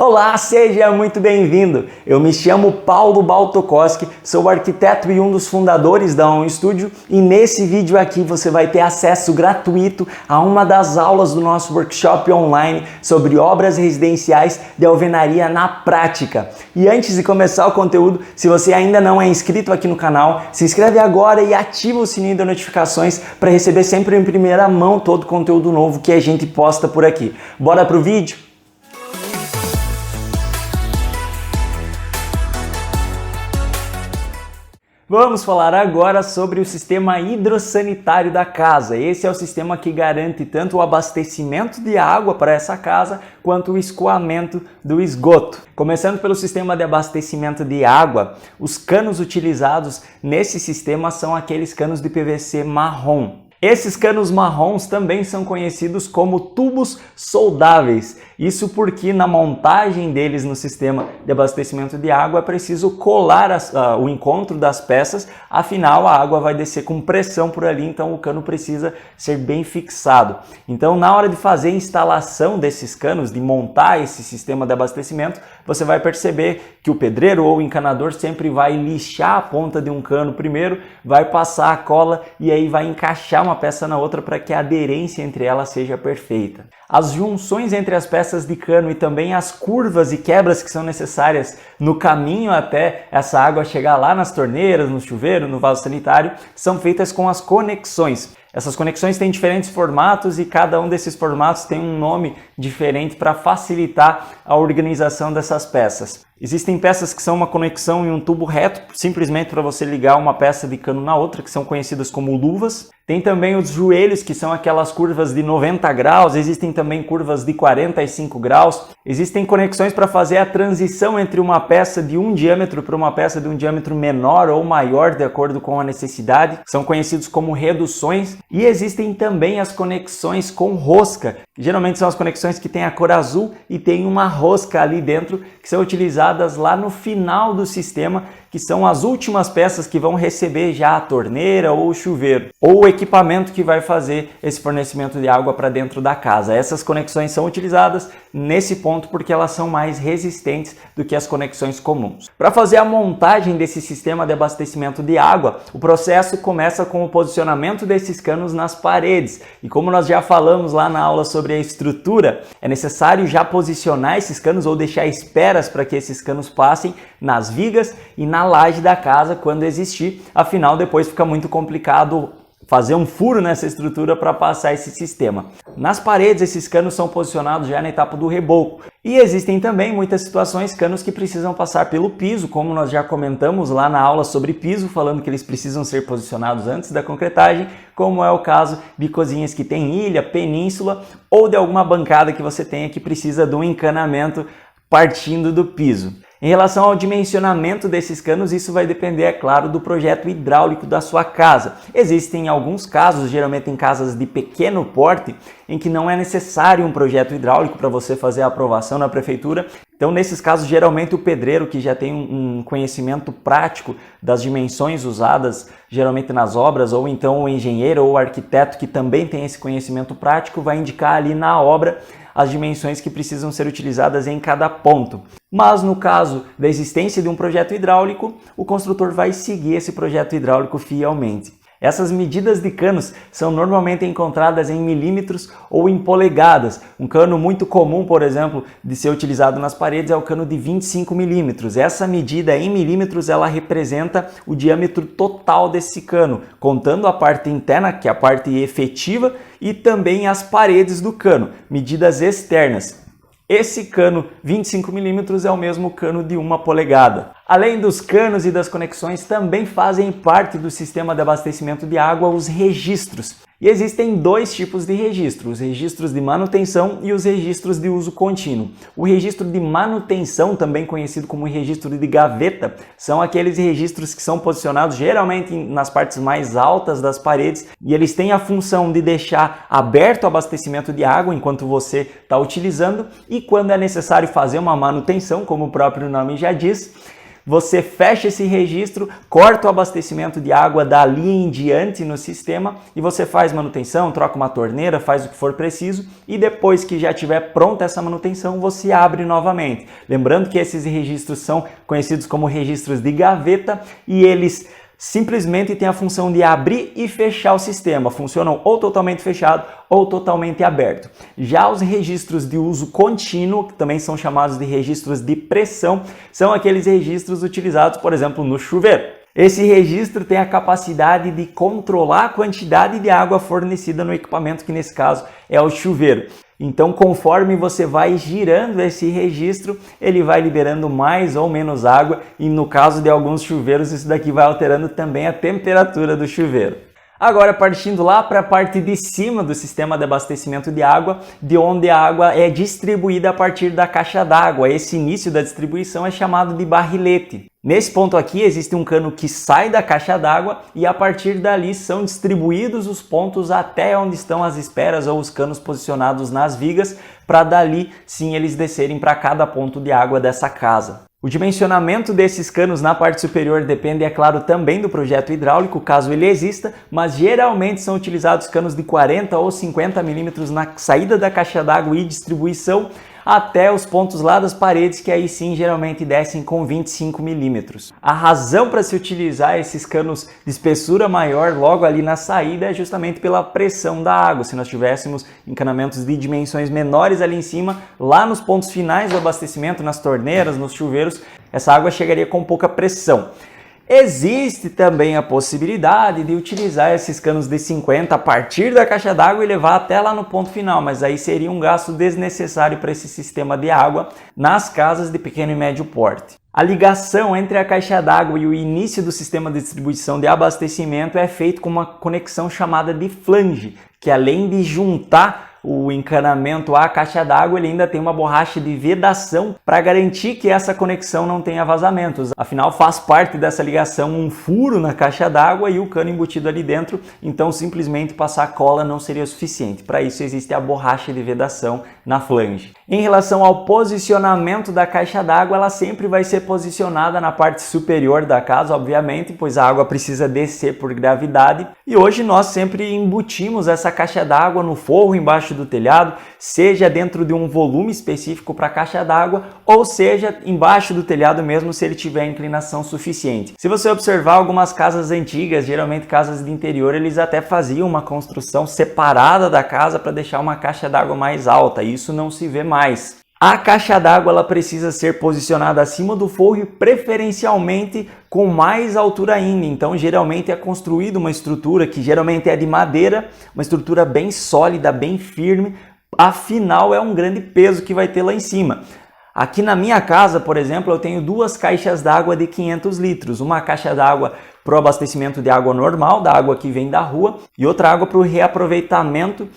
Olá, seja muito bem-vindo! Eu me chamo Paulo Baltokoski, sou arquiteto e um dos fundadores da On Studio e nesse vídeo aqui você vai ter acesso gratuito a uma das aulas do nosso workshop online sobre obras residenciais de alvenaria na prática. E antes de começar o conteúdo, se você ainda não é inscrito aqui no canal, se inscreve agora e ativa o sininho de notificações para receber sempre em primeira mão todo o conteúdo novo que a gente posta por aqui. Bora pro vídeo? Vamos falar agora sobre o sistema hidrossanitário da casa. Esse é o sistema que garante tanto o abastecimento de água para essa casa, quanto o escoamento do esgoto. Começando pelo sistema de abastecimento de água, os canos utilizados nesse sistema são aqueles canos de PVC marrom. Esses canos marrons também são conhecidos como tubos soldáveis. Isso porque na montagem deles no sistema de abastecimento de água é preciso colar o encontro das peças, afinal a água vai descer com pressão por ali, então o cano precisa ser bem fixado. Então na hora de fazer a instalação desses canos, de montar esse sistema de abastecimento, você vai perceber que o pedreiro ou o encanador sempre vai lixar a ponta de um cano primeiro, vai passar a cola e aí vai encaixar uma peça na outra para que a aderência entre elas seja perfeita. As junções entre as peças de cano e também as curvas e quebras que são necessárias no caminho até essa água chegar lá nas torneiras, no chuveiro, no vaso sanitário, são feitas com as conexões. Essas conexões têm diferentes formatos e cada um desses formatos tem um nome diferente para facilitar a organização dessas peças. Existem peças que são uma conexão em um tubo reto, simplesmente para você ligar uma peça de cano na outra, que são conhecidas como luvas. Tem também os joelhos, que são aquelas curvas de 90 graus, existem também curvas de 45 graus. Existem conexões para fazer a transição entre uma peça de um diâmetro para uma peça de um diâmetro menor ou maior, de acordo com a necessidade. São conhecidos como reduções. E existem também as conexões com rosca, que geralmente são as conexões que têm a cor azul e tem uma rosca ali dentro, que são utilizadas lá no final do sistema, que são as últimas peças que vão receber já a torneira ou o chuveiro, ou o equipamento que vai fazer esse fornecimento de água para dentro da casa. Essas conexões são utilizadas nesse ponto porque elas são mais resistentes do que as conexões comuns. Para fazer a montagem desse sistema de abastecimento de água, o processo começa com o posicionamento desses canos nas paredes. E como nós já falamos lá na aula sobre a estrutura, é necessário já posicionar esses canos ou deixar esperas para que esses canos passem nas vigas e na laje da casa quando existir, afinal depois fica muito complicado fazer um furo nessa estrutura para passar esse sistema. Nas paredes esses canos são posicionados já na etapa do reboco. E existem também muitas situações canos que precisam passar pelo piso, como nós já comentamos lá na aula sobre piso, falando que eles precisam ser posicionados antes da concretagem, como é o caso de cozinhas que tem ilha, península ou de alguma bancada que você tenha que precisa de um encanamento partindo do piso. Em relação ao dimensionamento desses canos, isso vai depender, é claro, do projeto hidráulico da sua casa. Existem alguns casos, geralmente em casas de pequeno porte, em que não é necessário um projeto hidráulico para você fazer a aprovação na prefeitura. Então, nesses casos, geralmente o pedreiro que já tem um conhecimento prático das dimensões usadas, geralmente nas obras, ou então o engenheiro ou o arquiteto que também tem esse conhecimento prático, vai indicar ali na obra as dimensões que precisam ser utilizadas em cada ponto. Mas no caso da existência de um projeto hidráulico, o construtor vai seguir esse projeto hidráulico fielmente. Essas medidas de canos são normalmente encontradas em milímetros ou em polegadas. Um cano muito comum, por exemplo, de ser utilizado nas paredes é o cano de 25 milímetros. Essa medida em milímetros ela representa o diâmetro total desse cano, contando a parte interna, que é a parte efetiva, e também as paredes do cano, medidas externas. Esse cano 25 milímetros é o mesmo cano de 1 polegada. Além dos canos e das conexões, também fazem parte do sistema de abastecimento de água os registros. E existem dois tipos de registro, os registros de manutenção e os registros de uso contínuo. O registro de manutenção, também conhecido como registro de gaveta, são aqueles registros que são posicionados geralmente nas partes mais altas das paredes e eles têm a função de deixar aberto o abastecimento de água enquanto você está utilizando e quando é necessário fazer uma manutenção, como o próprio nome já diz, você fecha esse registro, corta o abastecimento de água dali em diante no sistema e você faz manutenção, troca uma torneira, faz o que for preciso e depois que já estiver pronta essa manutenção, você abre novamente. Lembrando que esses registros são conhecidos como registros de gaveta e eles simplesmente têm a função de abrir e fechar o sistema. Funcionam ou totalmente fechado ou totalmente aberto. Já os registros de uso contínuo, que também são chamados de registros de pressão, são aqueles registros utilizados, por exemplo, no chuveiro. Esse registro tem a capacidade de controlar a quantidade de água fornecida no equipamento, que nesse caso é o chuveiro. Então, conforme você vai girando esse registro, ele vai liberando mais ou menos água e no caso de alguns chuveiros, isso daqui vai alterando também a temperatura do chuveiro. Agora, partindo lá para a parte de cima do sistema de abastecimento de água, de onde a água é distribuída a partir da caixa d'água. Esse início da distribuição é chamado de barrilete. Nesse ponto aqui existe um cano que sai da caixa d'água e a partir dali são distribuídos os pontos até onde estão as esperas ou os canos posicionados nas vigas, para dali sim eles descerem para cada ponto de água dessa casa. O dimensionamento desses canos na parte superior depende, é claro, também do projeto hidráulico, caso ele exista, mas geralmente são utilizados canos de 40 ou 50 milímetros na saída da caixa d'água e distribuição até os pontos lá das paredes, que aí sim geralmente descem com 25 milímetros. A razão para se utilizar esses canos de espessura maior logo ali na saída é justamente pela pressão da água. Se nós tivéssemos encanamentos de dimensões menores ali em cima, lá nos pontos finais do abastecimento, nas torneiras, nos chuveiros, essa água chegaria com pouca pressão. Existe também a possibilidade de utilizar esses canos de 50 a partir da caixa d'água e levar até lá no ponto final, mas aí seria um gasto desnecessário para esse sistema de água nas casas de pequeno e médio porte. A ligação entre a caixa d'água e o início do sistema de distribuição de abastecimento é feito com uma conexão chamada de flange, que além de juntar o encanamento à caixa d'água, ele ainda tem uma borracha de vedação para garantir que essa conexão não tenha vazamentos. Afinal, faz parte dessa ligação um furo na caixa d'água e o cano embutido ali dentro, então simplesmente passar cola não seria suficiente. Para isso existe a borracha de vedação na flange. Em relação ao posicionamento da caixa d'água, ela sempre vai ser posicionada na parte superior da casa, obviamente, pois a água precisa descer por gravidade. E hoje nós sempre embutimos essa caixa d'água no forro embaixo do telhado, seja dentro de um volume específico para a caixa d'água ou seja embaixo do telhado mesmo, se ele tiver inclinação suficiente. Se você observar algumas casas antigas, geralmente casas de interior, eles até faziam uma construção separada da casa para deixar uma caixa d'água mais alta. Isso não se vê mais. A caixa d'água ela precisa ser posicionada acima do forro e preferencialmente com mais altura ainda. Então, geralmente é construída uma estrutura que geralmente é de madeira, uma estrutura bem sólida, bem firme. Afinal, é um grande peso que vai ter lá em cima. Aqui na minha casa, por exemplo, eu tenho duas caixas d'água de 500 litros. Uma caixa d'água para o abastecimento de água normal, da água que vem da rua, e outra água para o reaproveitamento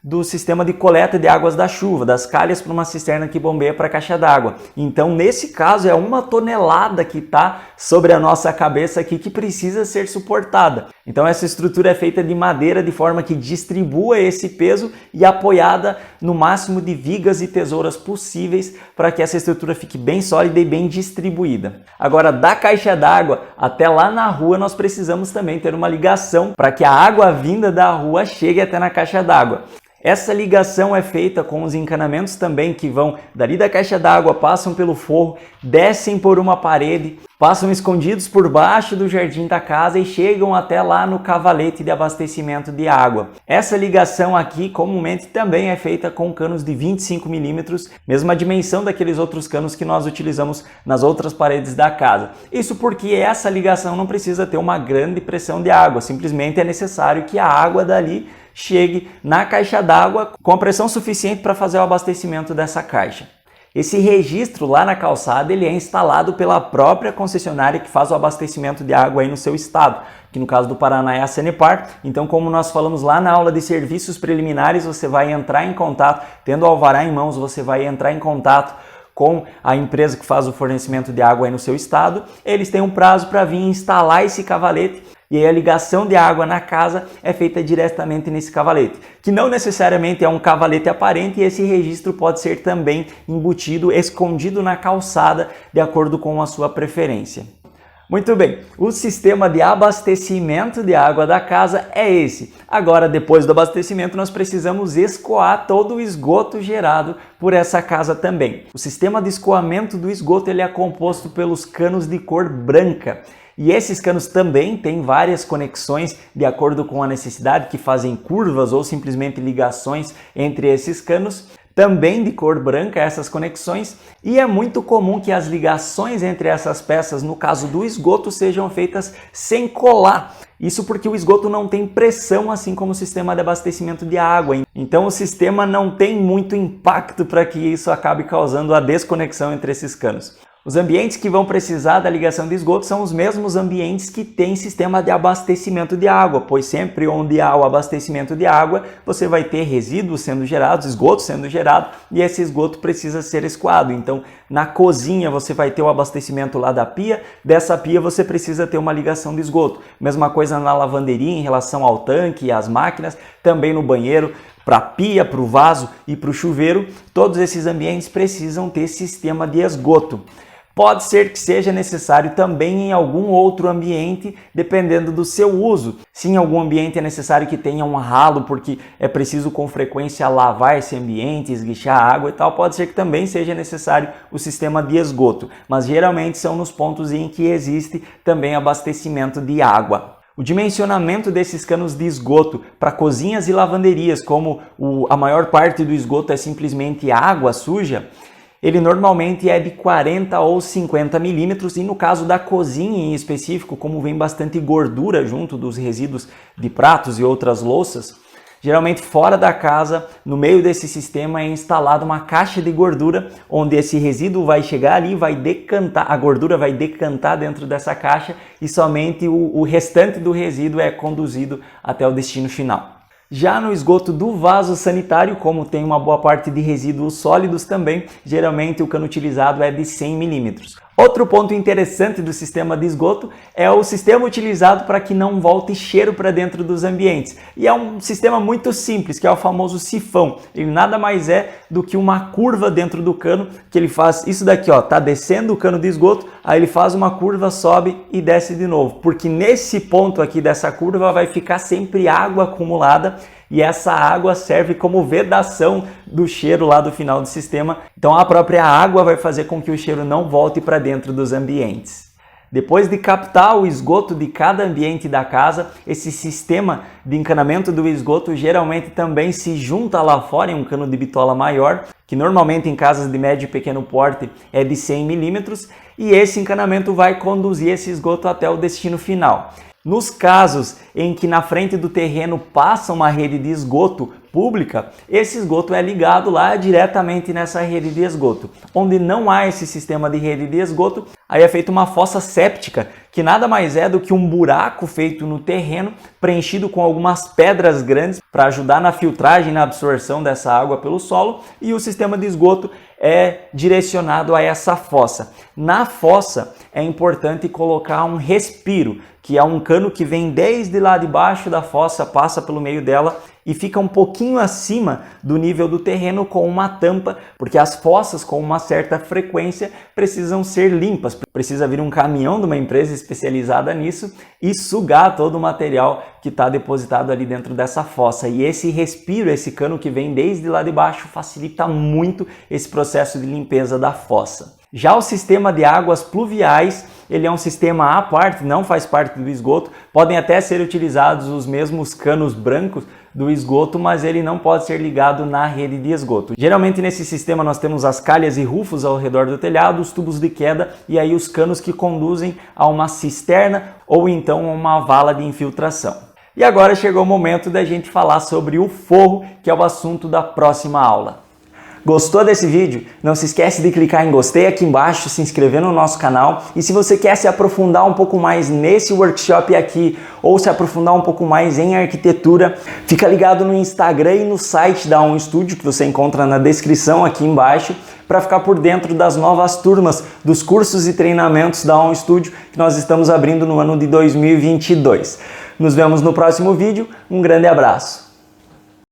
do sistema de coleta de águas da chuva, das calhas para uma cisterna que bombeia para a caixa d'água. Então, nesse caso, é 1 tonelada que está sobre a nossa cabeça aqui que precisa ser suportada. Então, essa estrutura é feita de madeira de forma que distribua esse peso e apoiada no máximo de vigas e tesouras possíveis para que essa estrutura fique bem sólida e bem distribuída. Agora, da caixa d'água até lá na rua, nós precisamos também ter uma ligação para que a água vinda da rua chegue até na caixa d'água. Essa ligação é feita com os encanamentos também que vão dali da caixa d'água, passam pelo forro, descem por uma parede, passam escondidos por baixo do jardim da casa e chegam até lá no cavalete de abastecimento de água. Essa ligação aqui comumente também é feita com canos de 25 milímetros, mesma dimensão daqueles outros canos que nós utilizamos nas outras paredes da casa. Isso porque essa ligação não precisa ter uma grande pressão de água, simplesmente é necessário que a água dali chegue na caixa d'água com a pressão suficiente para fazer o abastecimento dessa caixa. Esse registro lá na calçada ele é instalado pela própria concessionária que faz o abastecimento de água aí no seu estado, que no caso do Paraná é a Sanepar. Então, como nós falamos lá na aula de serviços preliminares, você vai entrar em contato, tendo o alvará em mãos, você vai entrar em contato com a empresa que faz o fornecimento de água aí no seu estado. Eles têm um prazo para vir instalar esse cavalete. E aí a ligação de água na casa é feita diretamente nesse cavalete, que não necessariamente é um cavalete aparente, e esse registro pode ser também embutido, escondido na calçada, de acordo com a sua preferência. Muito bem, o sistema de abastecimento de água da casa é esse. Agora, depois do abastecimento, nós precisamos escoar todo o esgoto gerado por essa casa também. O sistema de escoamento do esgoto ele é composto pelos canos de cor branca. E esses canos também têm várias conexões de acordo com a necessidade, que fazem curvas ou simplesmente ligações entre esses canos. Também de cor branca essas conexões, e é muito comum que as ligações entre essas peças, no caso do esgoto, sejam feitas sem colar. Isso porque o esgoto não tem pressão, assim como o sistema de abastecimento de água. Então o sistema não tem muito impacto para que isso acabe causando a desconexão entre esses canos. Os ambientes que vão precisar da ligação de esgoto são os mesmos ambientes que têm sistema de abastecimento de água, pois sempre onde há o abastecimento de água, você vai ter resíduos sendo gerados, esgoto sendo gerado, e esse esgoto precisa ser escoado. Então, na cozinha você vai ter o abastecimento lá da pia, dessa pia você precisa ter uma ligação de esgoto. Mesma coisa na lavanderia em relação ao tanque e às máquinas, também no banheiro, para a pia, para o vaso e para o chuveiro, todos esses ambientes precisam ter sistema de esgoto. Pode ser que seja necessário também em algum outro ambiente, dependendo do seu uso. Se em algum ambiente é necessário que tenha um ralo, porque é preciso com frequência lavar esse ambiente, esguichar água e tal, pode ser que também seja necessário o sistema de esgoto. Mas geralmente são nos pontos em que existe também abastecimento de água. O dimensionamento desses canos de esgoto para cozinhas e lavanderias, como a maior parte do esgoto é simplesmente água suja, ele normalmente é de 40 ou 50 milímetros, e no caso da cozinha em específico, como vem bastante gordura junto dos resíduos de pratos e outras louças, geralmente fora da casa, no meio desse sistema é instalada uma caixa de gordura, onde esse resíduo vai chegar ali, vai decantar, a gordura vai decantar dentro dessa caixa e somente o restante do resíduo é conduzido até o destino final. Já no esgoto do vaso sanitário, como tem uma boa parte de resíduos sólidos também, geralmente o cano utilizado é de 100 milímetros. Outro ponto interessante do sistema de esgoto é o sistema utilizado para que não volte cheiro para dentro dos ambientes. E é um sistema muito simples, que é o famoso sifão. Ele nada mais é do que uma curva dentro do cano, que ele faz isso daqui, ó, tá descendo o cano de esgoto, aí ele faz uma curva, sobe e desce de novo. Porque nesse ponto aqui dessa curva vai ficar sempre água acumulada, e essa água serve como vedação do cheiro lá do final do sistema. Então a própria água vai fazer com que o cheiro não volte para dentro dos ambientes. Depois de captar o esgoto de cada ambiente da casa, esse sistema de encanamento do esgoto geralmente também se junta lá fora em um cano de bitola maior, que normalmente em casas de médio e pequeno porte é de 100 milímetros, e esse encanamento vai conduzir esse esgoto até o destino final. Nos casos em que na frente do terreno passa uma rede de esgoto pública, esse esgoto é ligado lá diretamente nessa rede de esgoto. Onde não há esse sistema de rede de esgoto, aí é feita uma fossa séptica, que nada mais é do que um buraco feito no terreno, preenchido com algumas pedras grandes para ajudar na filtragem e na absorção dessa água pelo solo, e o sistema de esgoto é direcionado a essa fossa. Na fossa é importante colocar um respiro, que é um cano que vem desde lá de baixo da fossa, passa pelo meio dela e fica um pouquinho acima do nível do terreno com uma tampa, porque as fossas com uma certa frequência precisam ser limpas. Precisa vir um caminhão de uma empresa especializada nisso e sugar todo o material que está depositado ali dentro dessa fossa. E esse respiro, esse cano que vem desde lá de baixo, facilita muito esse processo de limpeza da fossa. Já o sistema de águas pluviais, ele é um sistema à parte, não faz parte do esgoto. Podem até ser utilizados os mesmos canos brancos do esgoto, mas ele não pode ser ligado na rede de esgoto. Geralmente nesse sistema nós temos as calhas e rufos ao redor do telhado, os tubos de queda e aí os canos que conduzem a uma cisterna ou então a uma vala de infiltração. E agora chegou o momento da gente falar sobre o forro, que é o assunto da próxima aula. Gostou desse vídeo? Não se esquece de clicar em gostei aqui embaixo, se inscrever no nosso canal e se você quer se aprofundar um pouco mais nesse workshop aqui ou se aprofundar um pouco mais em arquitetura, fica ligado no Instagram e no site da OnStudio que você encontra na descrição aqui embaixo para ficar por dentro das novas turmas dos cursos e treinamentos da OnStudio que nós estamos abrindo no ano de 2022. Nos vemos no próximo vídeo, um grande abraço!